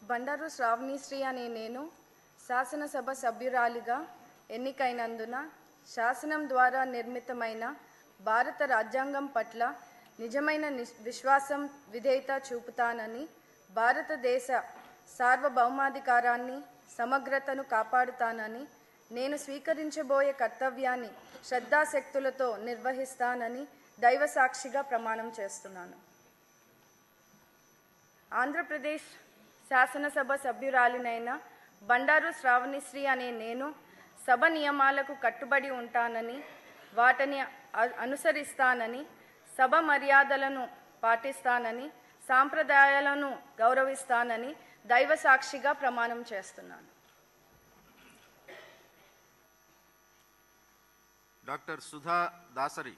బండారు శ్రావణిశ్రీ అనే నేను శాసనసభ సభ్యురాలిగా ఎన్నికైనందున శాసనం ద్వారా నిర్మితమైన భారత రాజ్యాంగం పట్ల నిజమైన విశ్వాసం విధేయత చూపుతానని, భారతదేశ సార్వభౌమాధికారాన్ని సమగ్రతను కాపాడుతానని, నేను స్వీకరించబోయే కర్తవ్యాన్ని శ్రద్ధాశక్తులతో నిర్వహిస్తానని దైవ సాక్షిగా ప్రమాణం చేస్తున్నాను. ఆంధ్రప్రదేశ్ శాసనసభ సభ్యురాలినైన బండారు శ్రావణిశ్రీ అనే నేను సభ నియమాలకు కట్టుబడి ఉంటానని, వాటిని అనుసరిస్తానని, సభ మర్యాదలను పాటిస్తానని, సాంప్రదాయాలను గౌరవిస్తానని దైవ సాక్షిగా ప్రమాణం చేస్తున్నాను. డాక్టర్ సుధా దాసరి.